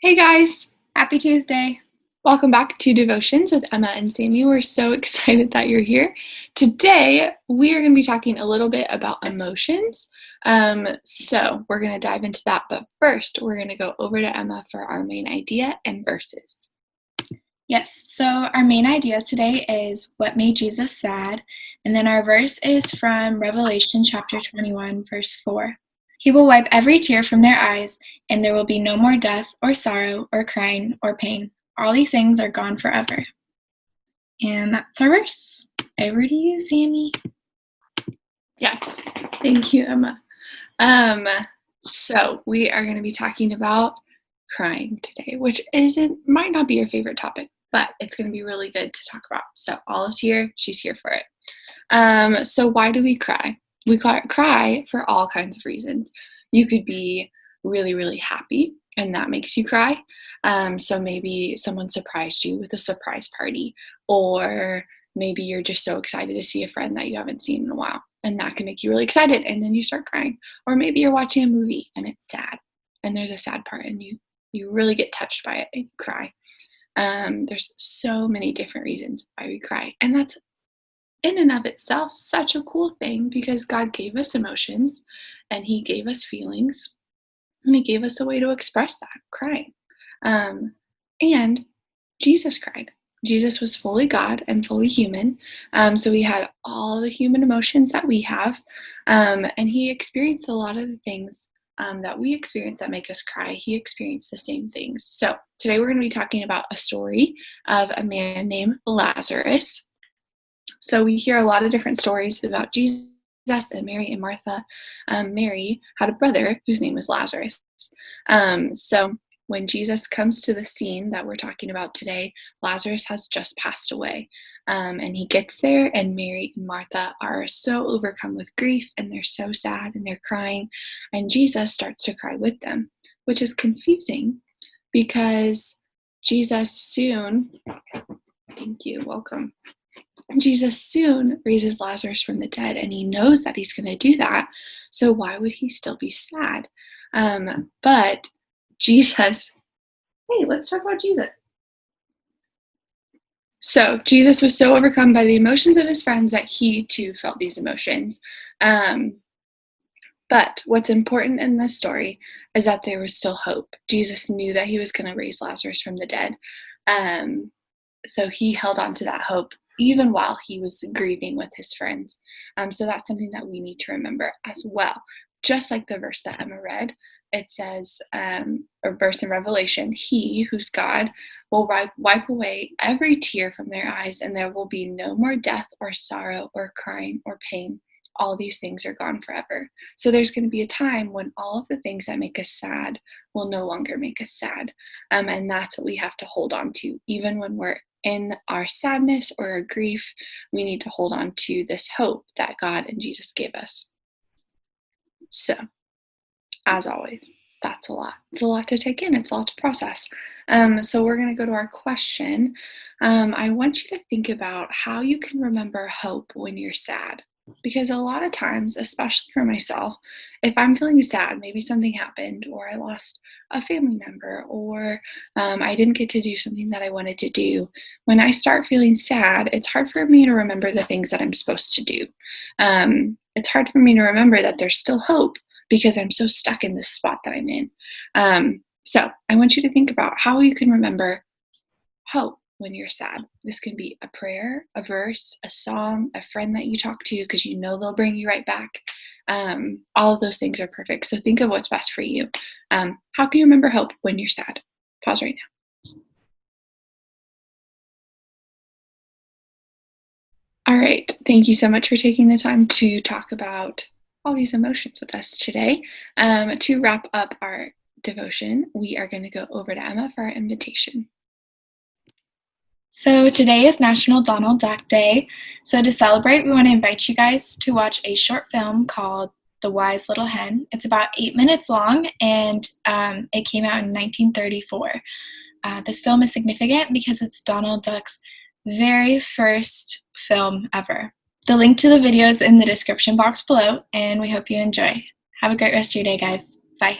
Hey guys, Happy Tuesday. welcome back to Devotions with Emma and Sammy. We're so excited that you're here. Today, we are going to be talking a little bit about emotions. So we're going to dive into that. But first, we're going to go over to Emma for our main idea and verses. Yes, so our main idea today is what made Jesus sad, and then our verse is from Revelation chapter 21, verse 4. He will wipe every tear from their eyes, and there will be no more death or sorrow or crying or pain. All these things are gone forever. And that's our verse. Over to you, Sammy. Yes, thank you, Emma. So we are going to be talking about crying today, which might not be your favorite topic, but it's going to be really good to talk about. So Olive's here; she's here for it. So why do we cry? We cry for all kinds of reasons. You could be really, really happy, and that makes you cry. So maybe someone surprised you with a surprise party, or maybe you're just so excited to see a friend that you haven't seen in a while, and that can make you really excited, and then you start crying. Or maybe you're watching a movie and it's sad, and there's a sad part, and you really get touched by it and you cry. There's so many different reasons why we cry, and that's in and of itself such a cool thing because God gave us emotions and He gave us feelings and He gave us a way to express that crying. Um, and Jesus cried. Jesus was fully God and fully human. So He had all the human emotions that we have. And He experienced a lot of the things that we experience that make us cry. He experienced the same things. So today we're going to be talking about a story of a man named Lazarus. So we hear a lot of different stories about Jesus and Mary and Martha. Mary had a brother whose name was Lazarus. So when Jesus comes to the scene that we're talking about today, Lazarus has just passed away. And he gets there, and Mary and Martha are so overcome with grief, and they're so sad, and they're crying. And Jesus starts to cry with them, which is confusing because Jesus soon, thank you, welcome. Jesus soon raises Lazarus from the dead, and he knows that he's going to do that. So why would he still be sad? But Jesus, hey, let's talk about Jesus. So Jesus was so overcome by the emotions of his friends that he too felt these emotions. But what's important in this story is that there was still hope. Jesus knew that he was going to raise Lazarus from the dead. So he held on to that hope even while he was grieving with his friends. So that's something that we need to remember as well. Just like the verse that Emma read, it says, a verse in Revelation, He, who's God, will wipe away every tear from their eyes, and there will be no more death or sorrow or crying or pain. All these things are gone forever. So there's going to be a time when all of the things that make us sad will no longer make us sad. And that's what we have to hold on to. Even when we're in our sadness or our grief, we need to hold on to this hope that God and Jesus gave us. So, as always, that's a lot. It's a lot to take in. It's a lot to process. So we're going to go to our question. I want you to think about how you can remember hope when you're sad. Because a lot of times, especially for myself, if I'm feeling sad, maybe something happened, or I lost a family member, or I didn't get to do something that I wanted to do, when I start feeling sad, it's hard for me to remember the things that I'm supposed to do. It's hard for me to remember that there's still hope because I'm so stuck in this spot that I'm in. So I want you to think about how you can remember hope when you're sad. This can be a prayer, a verse, a song, a friend that you talk to because you know they'll bring you right back. All of those things are perfect. So think of what's best for you. How can you remember hope when you're sad? Pause right now. All right. Thank you so much for taking the time to talk about all these emotions with us today. To wrap up our devotion, we are going to go over to Emma for our invitation. So today is National Donald Duck Day. So to celebrate, we want to invite you guys to watch a short film called The Wise Little Hen. It's about 8 minutes long, and it came out in 1934. This film is significant because it's Donald Duck's very first film ever. The link to the video is in the description box below, and we hope you enjoy. Have a great rest of your day, guys. Bye.